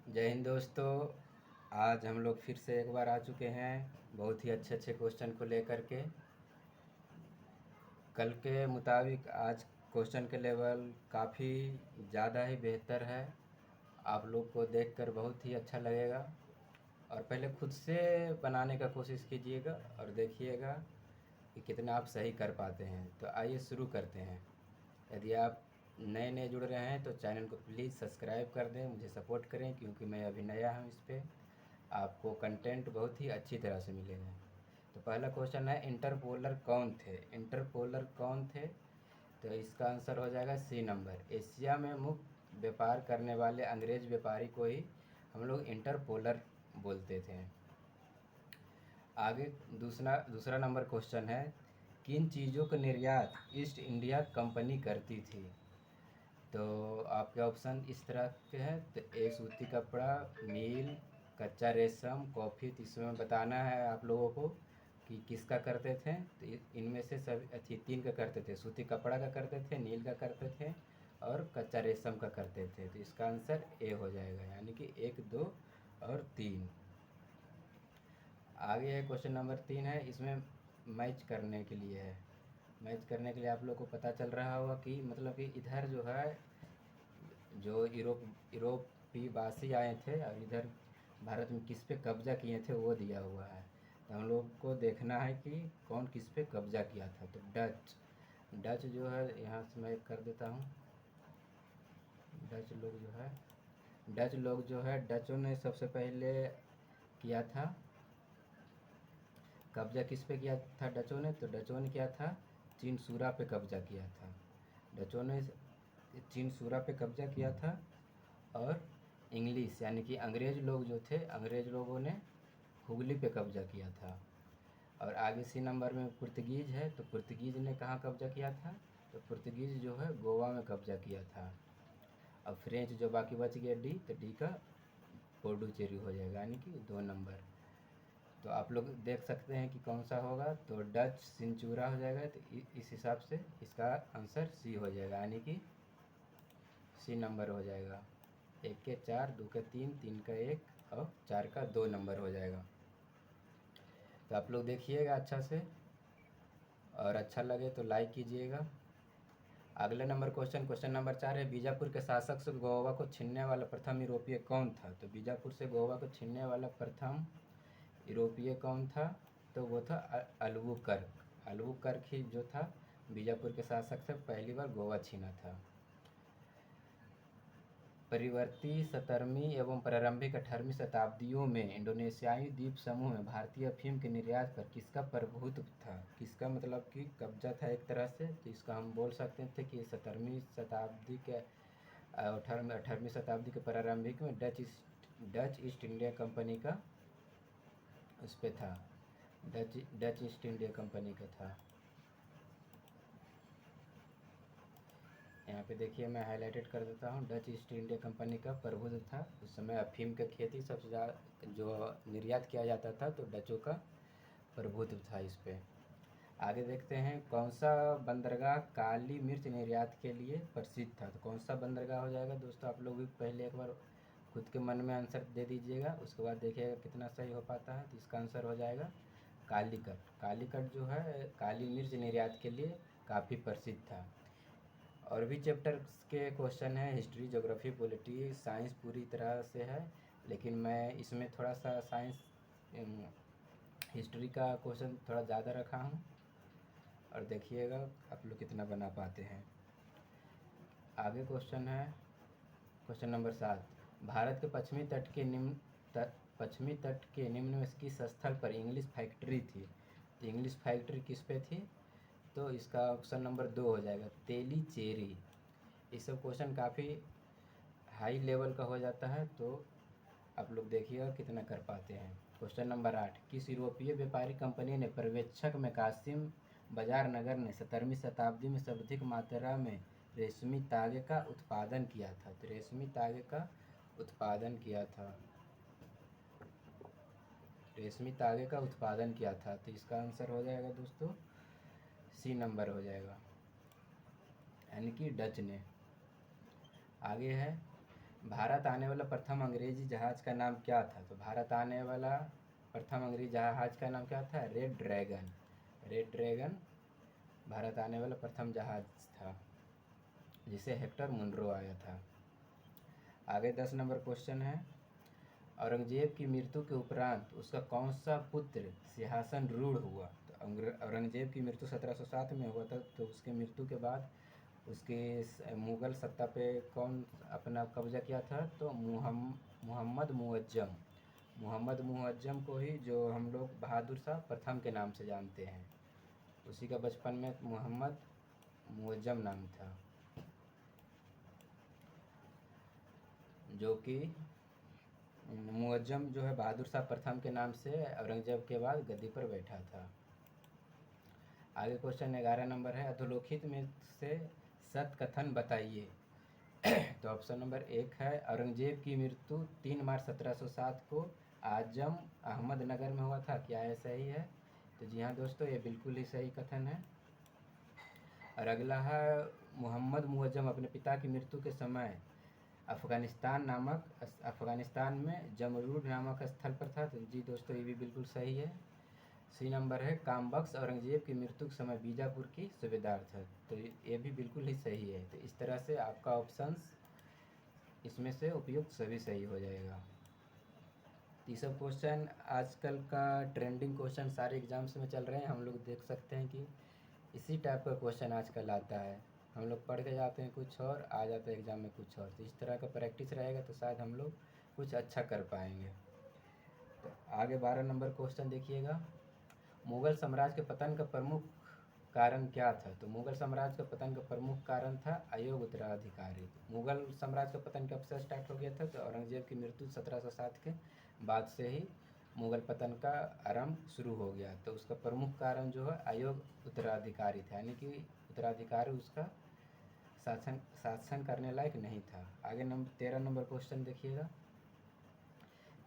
जय हिंद दोस्तों। आज हम लोग फिर से एक बार आ चुके हैं बहुत ही अच्छे अच्छे क्वेश्चन को लेकर के। कल के मुताबिक आज क्वेश्चन के लेवल काफ़ी ज़्यादा ही बेहतर है। आप लोग को देखकर बहुत ही अच्छा लगेगा और पहले खुद से बनाने का कोशिश कीजिएगा और देखिएगा कि कितना आप सही कर पाते हैं। तो आइए शुरू करते हैं। यदि आप नए नए जुड़ रहे हैं तो चैनल को प्लीज़ सब्सक्राइब कर दें, मुझे सपोर्ट करें क्योंकि मैं अभी नया हूँ इस पर। आपको कंटेंट बहुत ही अच्छी तरह से मिलेगा। तो पहला क्वेश्चन है, इंटरपोलर कौन थे? इंटरपोलर कौन थे? तो इसका आंसर हो जाएगा सी नंबर। एशिया में मुक्त व्यापार करने वाले अंग्रेज व्यापारी को ही हम लोग इंटरपोलर बोलते थे। आगे दूसरा दूसरा नंबर क्वेश्चन है, किन चीज़ों का निर्यात ईस्ट इंडिया कंपनी करती थी? तो आपके ऑप्शन इस तरह के हैं। तो ए सूती कपड़ा, मील, कच्चा रेशम, कॉफ़ी। तो इसमें बताना है आप लोगों को कि किसका करते थे। तो इनमें से सब अच्छी तीन का करते थे। सूती कपड़ा का करते थे, नील का करते थे और कच्चा रेशम का करते थे। तो इसका आंसर ए हो जाएगा, यानी कि एक, दो और तीन। आगे है क्वेश्चन नंबर 3 है, इसमें मैच करने के लिए है। मैच करने के लिए आप लोग को पता चल रहा होगा कि मतलब कि इधर जो है, जो यूरोपी वासी आए थे और इधर भारत में किस पे कब्जा किए थे वो दिया हुआ है। तो हम लोग को देखना है कि कौन किस पे कब्जा किया था। तो डच डच जो है, यहाँ से मैं कर देता हूँ। डच लोग जो है डचों ने सबसे पहले किया था कब्जा। किस पे किया था डचों ने? तो डचों ने किया था चीनसूरा पे कब्जा किया था। डचों ने चीनसूरा पे कब्जा किया था और इंग्लिश यानी कि अंग्रेज़ लोग जो थे, अंग्रेज़ लोगों ने हुगली पे कब्जा किया था। और आगे सी नंबर में पुर्तगीज है। तो पुर्तगीज ने कहाँ कब्जा किया था? तो पुर्तगीज जो है गोवा में कब्जा किया था। अब फ्रेंच जो बाकी बच गया डी, तो डी का पोंडुचेरी हो जाएगा, यानी कि 2 नंबर। तो आप लोग देख सकते हैं कि कौन सा होगा। तो डच सिंचूरा हो जाएगा। तो इस हिसाब से इसका आंसर सी हो जाएगा, यानी कि सी नंबर हो जाएगा। एक के 4, दो के 3, 3 का 1 और 4 का 2 नंबर हो जाएगा। तो आप लोग देखिएगा अच्छा से और अच्छा लगे तो लाइक कीजिएगा। अगले नंबर क्वेश्चन नंबर 4 है, बीजापुर के शासक से गोवा को छीनने वाला प्रथम यूरोपीय कौन था? तो बीजापुर से गोवा को छीनने वाला प्रथम यूरोपीय कौन था? तो वो था अल्बुकर्क। अल्बुकर्क ही जो था बीजापुर के शासक से पहली बार गोवा छीना था। परिवर्ती 17वीं एवं प्रारंभिक 18वीं शताब्दियों में इंडोनेशियाई द्वीप समूह में भारतीय अफीम के निर्यात पर किसका प्रभुत्व था? किसका मतलब कि कब्जा था एक तरह से। तो इसका हम बोल सकते थे कि 17वीं शताब्दी के 18वीं शताब्दी के प्रारंभिक में डच ईस्ट इंडिया कंपनी का उस पर था। डच ईस्ट इंडिया कंपनी का था। यहाँ पे देखिए मैं हाईलाइटेड कर देता हूँ। डच ईस्ट इंडिया कंपनी का प्रभुत्व था। उस समय अफीम का खेती सबसे ज़्यादा जो निर्यात किया जाता था, तो डचों का प्रभुत्व था इस पे। आगे देखते हैं, कौन सा बंदरगाह काली मिर्च निर्यात के लिए प्रसिद्ध था? तो कौन सा बंदरगाह हो जाएगा दोस्तों? आप लोग भी पहले एक बार खुद के मन में आंसर दे दीजिएगा, उसके बाद देखिएगा कितना सही हो पाता है। तो इसका आंसर हो जाएगा कालीकट। कालीकट जो है काली मिर्च निर्यात के लिए काफ़ी प्रसिद्ध था। और भी चैप्टर्स के क्वेश्चन हैं, हिस्ट्री, ज्योग्राफी, पॉलिटी, साइंस पूरी तरह से है, लेकिन मैं इसमें थोड़ा सा साइंस हिस्ट्री का क्वेश्चन थोड़ा ज़्यादा रखा हूँ और देखिएगा आप लोग कितना बना पाते हैं। आगे क्वेश्चन है क्वेश्चन नंबर 7, भारत के पश्चिमी तट के निम्न में किस स्थल पर इंग्लिश फैक्ट्री थी? तो इंग्लिश फैक्ट्री किस पे थी? तो इसका ऑप्शन नंबर 2 हो जाएगा, तेली चेरी। ये सब क्वेश्चन काफ़ी हाई लेवल का हो जाता है, तो आप लोग देखिएगा कितना कर पाते हैं। क्वेश्चन नंबर 8, किस यूरोपीय व्यापारी कंपनी ने पर्यवेक्षक में कासिम बाजार नगर ने 17वीं शताब्दी में सर्वाधिक मात्रा में रेशमी तागे का उत्पादन किया था? तो रेशमी तागे का उत्पादन किया था, रेशमी तागे का उत्पादन किया था। तो इसका आंसर हो जाएगा दोस्तों सी नंबर हो जाएगा, यानी कि डच ने। आगे है, भारत आने वाला प्रथम अंग्रेजी जहाज का नाम क्या था? तो भारत आने वाला प्रथम अंग्रेजी जहाज का नाम क्या था? Red dragon. Red dragon Bharat आने वाला प्रथम जहाज था, जिसे हेक्टर मुनरो आया था। आगे 10 नंबर क्वेश्चन है, औरंगजेब की मृत्यु के उपरांत उसका कौन सा पुत्र सिंहासन रूढ़ हुआ? तो औरंगजेब की मृत्यु 1707 में हुआ था, तो उसके मृत्यु के बाद उसके मुग़ल सत्ता पे कौन अपना कब्जा किया था? तो मोहम्मद मुअज्जम। मोहम्मद मुअज्जम को ही जो हम लोग बहादुर शाह प्रथम के नाम से जानते हैं, उसी का बचपन में मोहम्मद मुअज्जम नाम था, जो कि मुअज्जम जो है बहादुर शाह प्रथम के नाम से औरंगजेब के बाद गद्दी पर बैठा था। आगे क्वेश्चन 11 नंबर है, अधोलिखित में से सत्य कथन बताइए। तो ऑप्शन नंबर 1 है, औरंगजेब की मृत्यु 3 मार्च 1707 को आजम अहमदनगर में हुआ था। क्या यह सही है? तो जी हाँ दोस्तों, ये बिल्कुल ही सही कथन है। और अगला है, मोहम्मद मुअज्जम अपने पिता की मृत्यु के समय अफ़गानिस्तान में जमरूद नामक स्थल पर था। तो जी दोस्तों, ये भी बिल्कुल सही है। सी नंबर है, कामबख्श औरंगजेब की मृत्यु के समय बीजापुर की सूबेदार था। तो ये भी बिल्कुल ही सही है। तो इस तरह से आपका ऑप्शंस इसमें से उपयुक्त सभी सही हो जाएगा। तो ये सब क्वेश्चन आजकल का ट्रेंडिंग क्वेश्चन सारे एग्जाम्स में चल रहे हैं। हम लोग देख सकते हैं कि इसी टाइप का क्वेश्चन आजकल आता है। हम लोग पढ़ के जाते हैं कुछ और, आ जाता है एग्ज़ाम में कुछ और। तो इस तरह का प्रैक्टिस रहेगा तो शायद हम लोग कुछ अच्छा कर पाएंगे। तो आगे 12 नंबर क्वेश्चन देखिएगा, मुग़ल साम्राज्य के पतन का प्रमुख कारण क्या था? तो मुग़ल साम्राज्य का पतन का प्रमुख कारण था अयोग्य उत्तराधिकारी। मुग़ल साम्राज्य का पतन कब से स्टार्ट हो गया था? तो औरंगजेब की मृत्यु 1707 के बाद से ही मुग़ल पतन का आरंभ शुरू हो गया। तो उसका प्रमुख कारण जो है अयोग्य उत्तराधिकारी था, यानी कि उत्तराधिकारी उसका शासन करने लायक नहीं था। आगे 13 नंबर क्वेश्चन देखिएगा,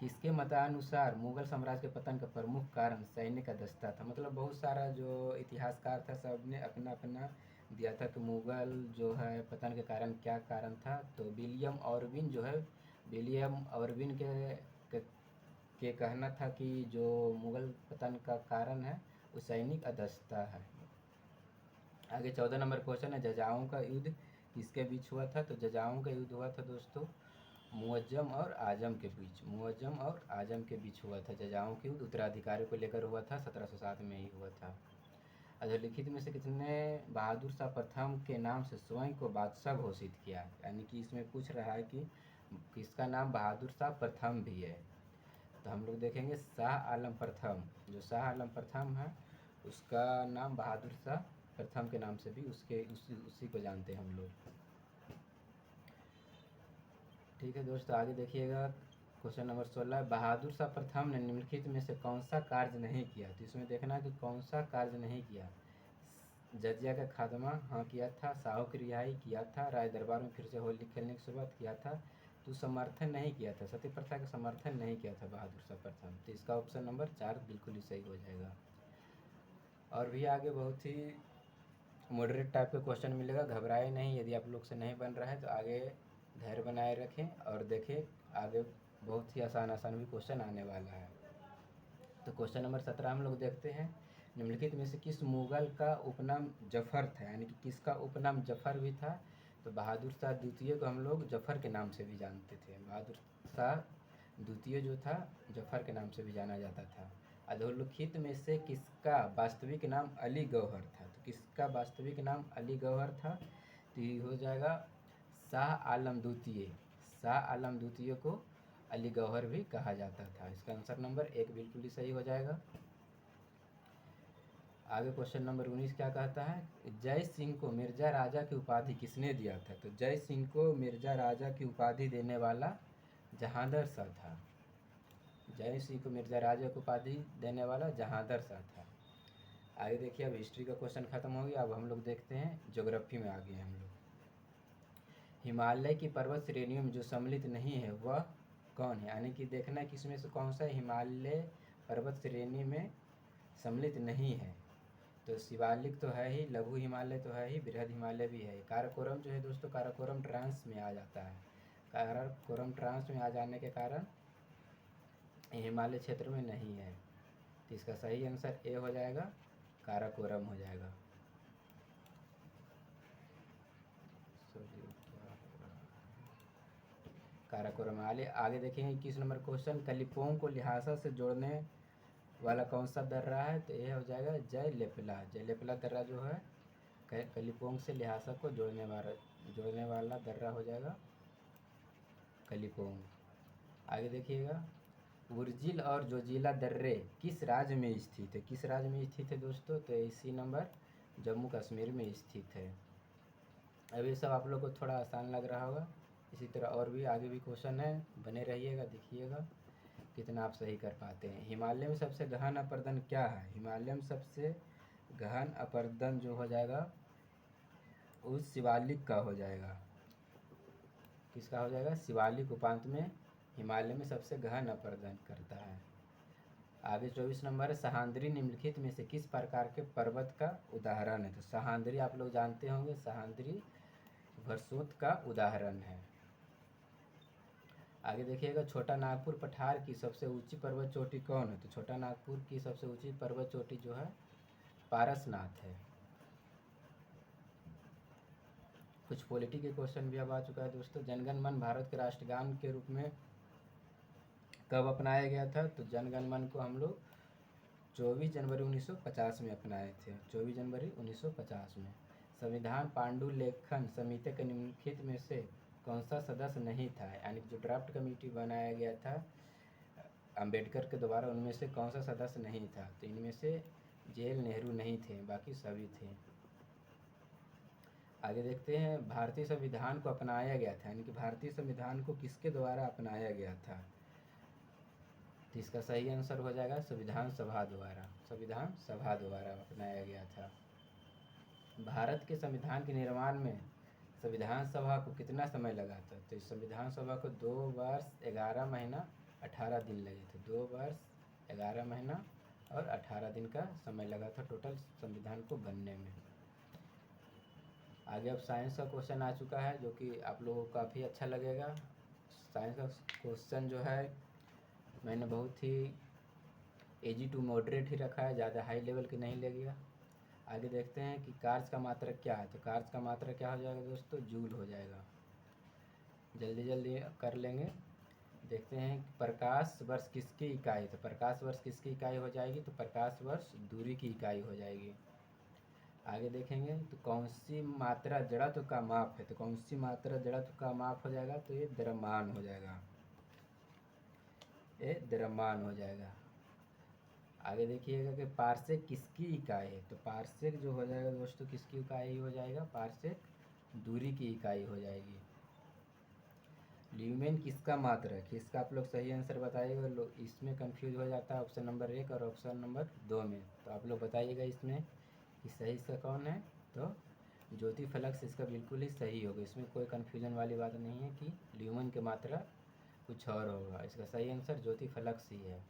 किसके मतानुसार मुग़ल साम्राज्य के पतन का प्रमुख कारण सैन्य का दस्ता था? मतलब बहुत सारा जो इतिहासकार था, सब ने अपना अपना दिया था कि मुग़ल जो है पतन के कारण क्या कारण था। तो विलियम ऑरविन के कहना था कि जो मुग़ल पतन का कारण है वो सैनिक अदस्ता है। आगे 14 नंबर क्वेश्चन है, जजाओं का युद्ध किसके बीच हुआ था? तो जजाओं का युद्ध हुआ था दोस्तों मुअज्जम और आजम के बीच। मुअज्जम और आजम के बीच हुआ था जजाओं के युद्ध, उत्तराधिकारी को लेकर हुआ था, 1707 में ही हुआ था। अधोलिखित में से किसने बहादुर शाह प्रथम के नाम से स्वयं को बादशाह घोषित किया? यानी कि इसमें पूछ रहा है कि किसका नाम बहादुर शाह प्रथम भी है। तो हम लोग देखेंगे शाह आलम प्रथम। जो शाह आलम प्रथम है उसका नाम बहादुर शाह प्रथम के नाम से भी उसी को जानते हैं हम लोग। ठीक है दोस्तों, आगे देखिएगा क्वेश्चन नंबर 16, बहादुर शाह प्रथम ने निम्नलिखित में से कौन सा कार्य नहीं किया? तो इसमें देखना है कि कौन सा कार्य नहीं किया। जजिया का खात्मा हाँ किया था, शाहों की रिहाई किया था, राय दरबार में फिर से होली खेलने की शुरुआत किया था, तो समर्थन नहीं किया था, सती प्रथा का समर्थन नहीं किया था बहादुर शाह प्रथम। तो इसका ऑप्शन नंबर 4 बिल्कुल ही सही हो जाएगा। और भी आगे बहुत ही मॉडरेट टाइप का क्वेश्चन मिलेगा, घबराए नहीं। यदि आप लोग से नहीं बन रहा है तो आगे धैर्य बनाए रखें और देखें, आगे बहुत ही आसान भी क्वेश्चन आने वाला है। तो क्वेश्चन नंबर 17 हम लोग देखते हैं, निम्नलिखित में से किस मुग़ल का उपनाम जफ़र था? यानी कि किसका उपनाम जफ़र भी था? तो बहादुर शाह द्वितीय को हम लोग जफ़र के नाम से भी जानते थे। बहादुर शाह द्वितीय जो था जफ़र के नाम से भी जाना जाता था। अधोलिखित में से किसका वास्तविक नाम अली गौहर था? तो किसका वास्तविक नाम अली गौहर था? तो ये हो जाएगा शाह आलम द्वितीय। शाह आलम द्वितीय को अली गौहर भी कहा जाता था। इसका आंसर नंबर 1 बिल्कुल ही सही हो जाएगा। आगे क्वेश्चन नंबर 19 क्या कहता है, जय सिंह को मिर्ज़ा राजा की उपाधि किसने दिया था? तो जय सिंह को मिर्ज़ा राजा की उपाधि देने वाला जहांदर शाह था। जय सिंह को मिर्ज़ा राजा की उपाधि देने वाला जहांदर शाह था। आगे देखिए, अब हिस्ट्री का क्वेश्चन खत्म हो गया, अब हम लोग देखते हैं ज्योग्राफी में आ गए हम लोग। हिमालय की पर्वत श्रेणियों में जो सम्मिलित नहीं है वह कौन है? यानी कि देखना है कि इसमें से कौन सा हिमालय पर्वत श्रेणी में सम्मिलित नहीं है। तो शिवालिक तो है ही, लघु हिमालय तो है ही, बृहद हिमालय भी है। काराकोरम जो है दोस्तों, काराकोरम ट्रांस में आ जाता है। काराकोरम ट्रांस में आ जाने के कारण हिमालय क्षेत्र में नहीं है। तो इसका सही आंसर ए हो जाएगा, काराकोरम हो जाएगा। काराकोरम। आगे देखेंगे 21 नंबर क्वेश्चन, कलिम्पोंग को ल्हासा से जोड़ने वाला कौन सा दर्रा है? तो ये हो जाएगा जयलेपला। जयलेपला दर्रा जो है कलिम्पोंग से ल्हासा को जोड़ने वाला दर्रा हो जाएगा कलिम्पोंग। आगे देखिएगा, उर्जिल और जोजिला दर्रे किस राज्य में स्थित है? किस राज्य में स्थित है दोस्तों? तो इसी नंबर जम्मू कश्मीर में स्थित है। अब ये सब आप लोग को थोड़ा आसान लग रहा होगा। इसी तरह और भी आगे भी क्वेश्चन है, बने रहिएगा, देखिएगा कितना आप सही कर पाते हैं। हिमालय में सबसे गहन अपरदन क्या है? हिमालय में सबसे गहन अपरदन जो हो जाएगा उस शिवालिक का हो जाएगा। किसका हो जाएगा? शिवालिक उपांत में हिमालय में सबसे गहन अपरदन करता है। आगे 24 नंबर है, सह्याद्री निम्नलिखित में से किस प्रकार के पर्वत का उदाहरण है? तो सह्याद्री आप लोग जानते होंगे, सह्याद्री वर्षोत्त का उदाहरण है। आगे देखिएगा, छोटा नागपुर पठार की सबसे ऊंची पर्वत चोटी कौन है? तो छोटा नागपुर की सबसे ऊंची पर्वत चोटी जो है पारसनाथ है। कुछ पॉलिटी के क्वेश्चन भी अब आ चुका है दोस्तों। जनगण मन भारत के राष्ट्रगान के रूप में कब अपनाया गया था? तो जनगण मन को हम लोग 24 जनवरी 1950 में अपनाए थे। 24 जनवरी 1950 में। संविधान पांडुलेखन समिति के निम्नलिखित में से कौन सा सदस्य नहीं था? यानी जो ड्राफ्ट कमेटी बनाया गया था अंबेडकर के द्वारा, उनमें से कौन सा सदस्य नहीं था? तो इनमें से जेल नेहरू नहीं थे, बाकी सभी थे। आगे देखते हैं, भारतीय संविधान को अपनाया गया था, यानी कि भारतीय संविधान को किसके द्वारा अपनाया गया था? तो इसका सही आंसर हो जाएगा संविधान सभा द्वारा। संविधान सभा द्वारा अपनाया गया था। भारत के संविधान के निर्माण में संविधान सभा को कितना समय लगा था? तो इस संविधान सभा को 2 वर्ष 11 महीना 18 दिन लगे थे। 2 वर्ष 11 महीना और 18 दिन का समय लगा था टोटल संविधान को बनने में। आगे अब साइंस का क्वेश्चन आ चुका है, जो कि आप लोगों को काफ़ी अच्छा लगेगा। साइंस का क्वेश्चन जो है मैंने बहुत ही एजी टू मॉडरेट ही रखा है, ज़्यादा हाई लेवल के नहीं ले गया। आगे देखते हैं कि कार्य का मात्रक क्या है? तो कार्य का मात्रक क्या हो जाएगा दोस्तों? जूल हो जाएगा। जल्दी जल्दी कर लेंगे। देखते हैं प्रकाश वर्ष किसकी इकाई? तो प्रकाश वर्ष किसकी इकाई हो जाएगी? तो प्रकाश वर्ष दूरी की इकाई हो जाएगी। आगे देखेंगे तो कौन सी मात्रा जड़त्व का माप है? तो कौन सी मात्रा जड़त्व का माप हो जाएगा? तो ये द्रव्यमान हो जाएगा, ये द्रव्यमान हो जाएगा। आगे देखिएगा कि पारसेक किसकी इकाई है? तो पारसेक जो हो जाएगा दोस्तों किसकी इकाई हो जाएगा? पारसेक दूरी की इकाई हो जाएगी। ल्यूमेन किसका मात्रक है? इसका आप लोग सही आंसर बताइएगा। लोग इसमें कंफ्यूज हो जाता है ऑप्शन नंबर 1 और ऑप्शन नंबर 2 में। तो आप लोग बताइएगा इसमें कि सही इसका कौन है? तो ज्योति फ्लक्स इसका बिल्कुल ही सही होगा। इसमें कोई कन्फ्यूजन वाली बात नहीं है कि ल्यूमेन की मात्रा कुछ और होगा। इसका सही आंसर ज्योति फ्लक्स ही है।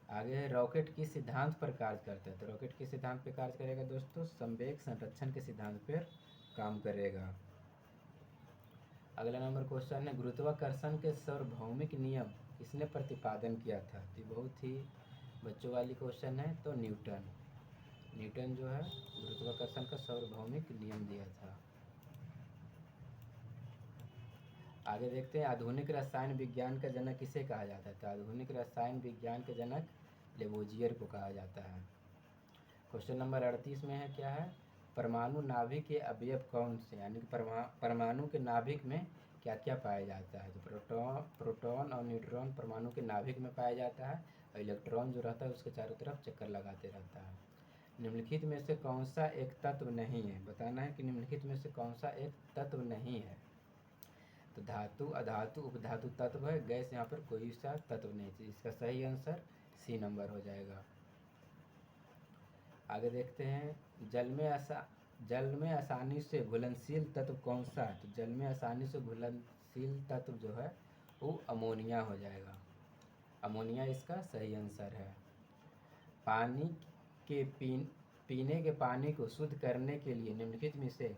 आगे, रॉकेट किस सिद्धांत पर कार्य करता है? तो रॉकेट किस सिद्धांत पर कार्य करेगा दोस्तों? संवेग संरक्षण के सिद्धांत पर काम करेगा। अगला नंबर क्वेश्चन है, गुरुत्वाकर्षण के सार्वभौमिक नियम किसने प्रतिपादन किया था? तो बहुत ही बच्चों वाली क्वेश्चन है। तो न्यूटन जो है गुरुत्वाकर्षण का सार्वभौमिक नियम दिया था। आगे देखते हैं, आधुनिक रसायन विज्ञान का जनक किसे कहा जाता है? तो आधुनिक रसायन विज्ञान के जनक लेवोजियर को कहा जाता है। क्वेश्चन नंबर 38 में है, क्या है? परमाणु नाभिक के अवयव कौन से? यानी कि परमाणु के नाभिक में क्या क्या पाया जाता है? तो प्रोटॉन और न्यूट्रॉन परमाणु के नाभिक में पाया जाता है, और इलेक्ट्रॉन जो रहता है उसके चारों तरफ चक्कर लगाते रहता है। निम्नलिखित में से कौन सा एक तत्व नहीं है? बताना है कि निम्नलिखित में से कौन सा एक तत्व नहीं है। तो धातु, अधातु, उपधातु तत्व है, गैस यहाँ पर कोई सा तत्व नहीं है। इसका सही आंसर सी नंबर हो जाएगा। आगे देखते हैं, जल में आसानी से घुलनशील तत्व कौन सा है? तो जल में आसानी से घुलनशील तत्व जो है वो अमोनिया हो जाएगा। अमोनिया इसका सही आंसर है। पानी के पीने के पानी को शुद्ध करने के लिए निम्नलिखित में से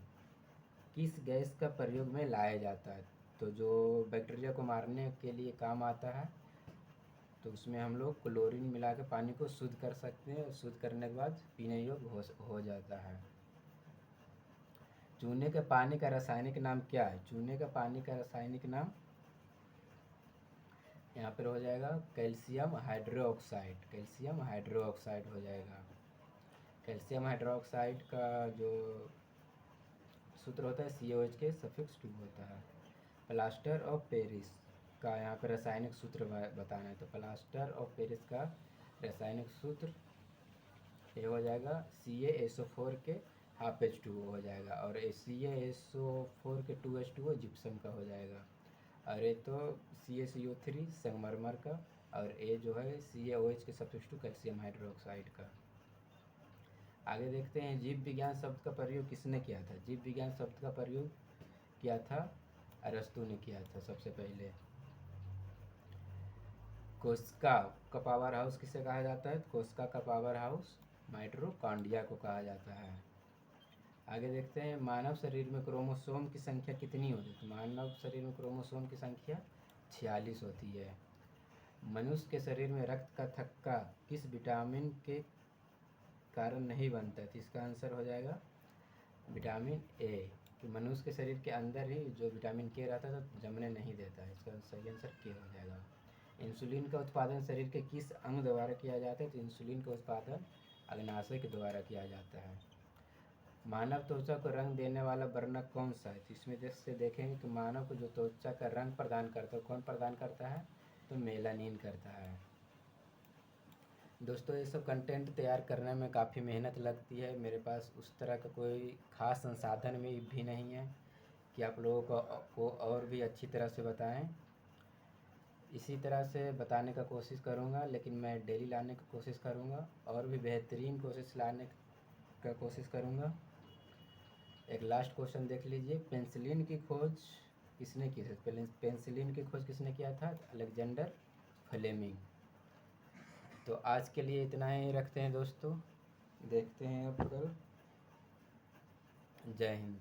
किस गैस का प्रयोग में लाया जाता है? तो जो बैक्टीरिया को मारने के लिए काम आता है, तो उसमें हम लोग क्लोरीन मिला के पानी को शुद्ध कर सकते हैं, और शुद्ध करने के बाद पीने योग्य हो जाता है। चूने के पानी का रासायनिक नाम क्या है? चूने का पानी का रासायनिक नाम यहाँ पर हो जाएगा कैल्शियम हाइड्रोक्साइड। कैल्शियम हाइड्रोक्साइड हो जाएगा। कैल्शियम हाइड्रोक्साइड का जो सूत्र होता है COH के सफिक्स 2 होता है। प्लास्टर ऑफ पेरिस का यहाँ पर रासायनिक सूत्र बताना है, तो प्लास्टर ऑफ पेरिस का रासायनिक सूत्र ये हो जाएगा CaSO4 के H2O हो जाएगा, और CaSO4 के 2H2O जिप्सम का हो जाएगा, और ये तो CaCO3 संगमरमर का, और ये जो है CaOH के सब्स्टिट्यूट कैल्शियम हाइड्रोक्साइड का। आगे देखते हैं जीव विज्ञान शब्द का प्रयोग किसने किया था? जीव विज्ञान शब्द का प्रयोग किया था अरस्तु ने किया था सबसे पहले। कोशिका का पावर हाउस किसे कहा जाता है? कोशिका का पावर हाउस माइटोकॉन्ड्रिया को कहा जाता है। आगे देखते हैं मानव शरीर में क्रोमोसोम की संख्या कितनी होती है? तो मानव शरीर में क्रोमोसोम की संख्या 46 होती है। मनुष्य के शरीर में रक्त का थक्का किस विटामिन के कारण नहीं बनता है? तो इसका आंसर हो जाएगा विटामिन ए, कि मनुष्य के शरीर के अंदर ही जो विटामिन के रहता है तो जमने नहीं देता है। इसका सही आंसर के हो जाएगा। इंसुलिन का उत्पादन शरीर के किस अंग द्वारा किया जाता है? तो इंसुलिन का उत्पादन अग्नाशय के द्वारा किया जाता है। मानव त्वचा को रंग देने वाला वर्णक कौन सा है? तो इसमें से देखेंगे कि मानव को जो त्वचा का रंग प्रदान करता है कौन प्रदान करता है? तो मेलानिन करता है। दोस्तों ये सब कंटेंट तैयार करने में काफ़ी मेहनत लगती है। मेरे पास उस तरह का कोई ख़ास संसाधन भी नहीं है कि आप लोगों को और भी अच्छी तरह से बताएं। इसी तरह से बताने का कोशिश करूँगा, लेकिन मैं डेली लाने की कोशिश करूँगा और भी बेहतरीन कोशिश लाने का कोशिश करूँगा। एक लास्ट क्वेश्चन देख लीजिए, पेंसिलिन की खोज किसने की थी? पेंसिलिन की खोज किसने किया था? Alexander Fleming. तो आज के लिए इतना ही रखते हैं दोस्तों, देखते हैं अब कल। जय हिंद।